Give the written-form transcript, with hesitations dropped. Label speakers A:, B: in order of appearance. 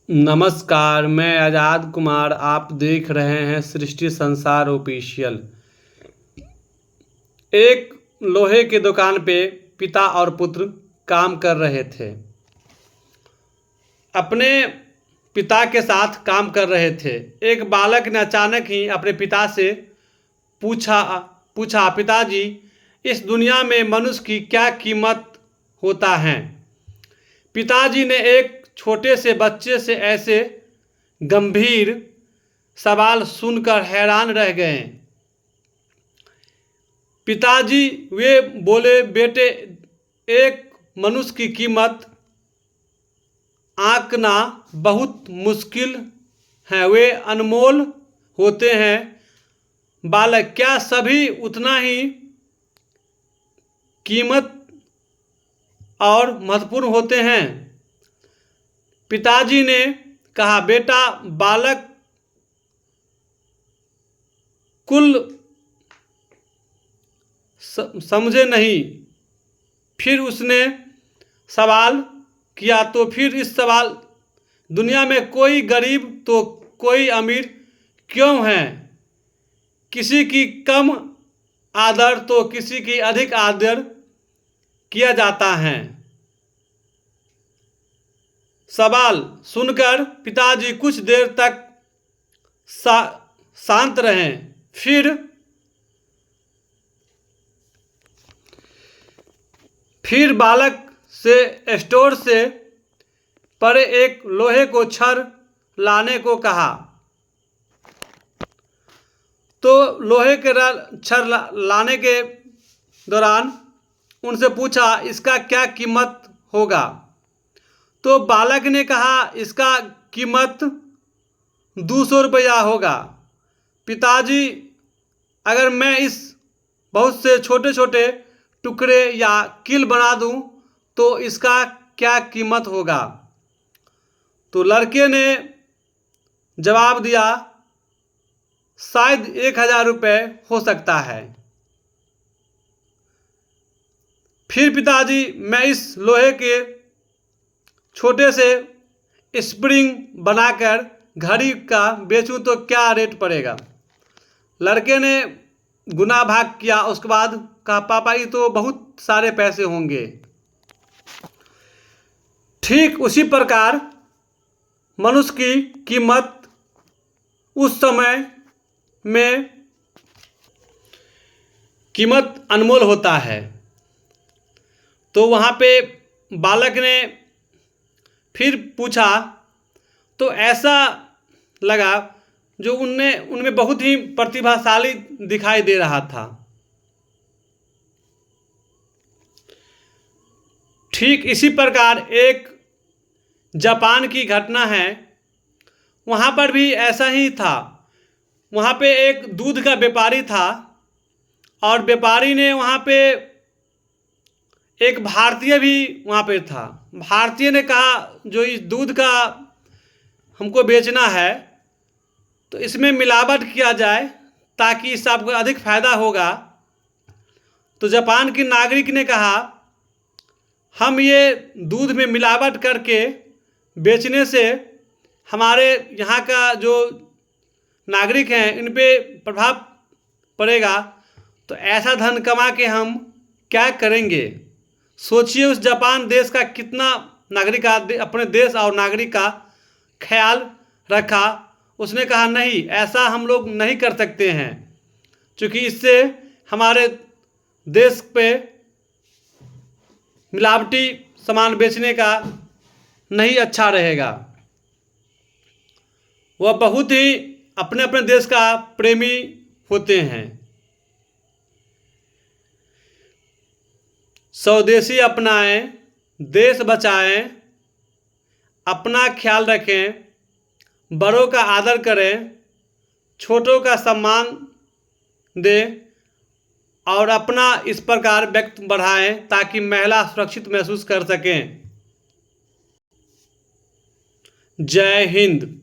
A: नमस्कार, मैं आज़ाद कुमार। आप देख रहे हैं सृष्टि संसार ऑफिशियल। एक लोहे की दुकान पे पिता और पुत्र काम कर रहे थे। अपने पिता के साथ काम कर रहे थे। एक बालक ने अचानक ही अपने पिता से पूछा पूछा पिताजी, इस दुनिया में मनुष्य की क्या कीमत होता है। पिताजी ने एक छोटे से बच्चे से ऐसे गंभीर सवाल सुनकर हैरान रह गए। पिताजी वे बोले, बेटे, एक मनुष्य की कीमत आंकना बहुत मुश्किल है, वे अनमोल होते हैं। बालक, क्या सभी उतना ही कीमत और महत्वपूर्ण होते हैं? पिताजी ने कहा, बेटा, बालक कुल समझे नहीं। फिर उसने सवाल किया, तो फिर इस सवाल, दुनिया में कोई गरीब तो कोई अमीर क्यों है? किसी की कम आदर तो किसी की अधिक आदर किया जाता है। सवाल सुनकर पिताजी कुछ देर तक शांत रहे। फिर बालक से स्टोर से परे एक लोहे को छड़ लाने को कहा। तो लोहे के छड़ लाने के दौरान उनसे पूछा, इसका क्या कीमत होगा? तो बालक ने कहा, इसका कीमत 200 रुपया होगा। पिताजी, अगर मैं इस बहुत से छोटे छोटे टुकड़े या कील बना दूं तो इसका क्या कीमत होगा? तो लड़के ने जवाब दिया, शायद 1000 रुपये हो सकता है। फिर पिताजी, मैं इस लोहे के छोटे से स्प्रिंग बनाकर घड़ी का बेचूं तो क्या रेट पड़ेगा? लड़के ने गुना भाग किया। उसके बाद कहा, पापा, ये तो बहुत सारे पैसे होंगे। ठीक उसी प्रकार मनुष्य की कीमत उस समय में कीमत अनमोल होता है। तो वहाँ पे बालक ने फिर पूछा, तो ऐसा लगा जो उनमें बहुत ही प्रतिभाशाली दिखाई दे रहा था। ठीक इसी प्रकार एक जापान की घटना है। वहाँ पर भी ऐसा ही था। वहाँ पे एक दूध का व्यापारी था और व्यापारी ने वहाँ पे एक भारतीय भी वहाँ पे था। भारतीय ने कहा, जो इस दूध का हमको बेचना है तो इसमें मिलावट किया जाए ताकि इससे आपको अधिक फायदा होगा। तो जापान के नागरिक ने कहा, हम ये दूध में मिलावट करके बेचने से हमारे यहाँ का जो नागरिक हैं इन पे प्रभाव पड़ेगा, तो ऐसा धन कमा के हम क्या करेंगे? सोचिए, उस जापान देश का कितना नागरिक अपने देश और नागरिक का ख्याल रखा। उसने कहा, नहीं, ऐसा हम लोग नहीं कर सकते हैं, क्योंकि इससे हमारे देश पे मिलावटी सामान बेचने का नहीं अच्छा रहेगा। वह बहुत ही अपने अपने देश का प्रेमी होते हैं। स्वदेशी अपनाएं, देश बचाएं, अपना ख्याल रखें, बड़ों का आदर करें, छोटों का सम्मान दें और अपना इस प्रकार व्यक्ति बढ़ाएं ताकि महिला सुरक्षित महसूस कर सकें। जय हिंद।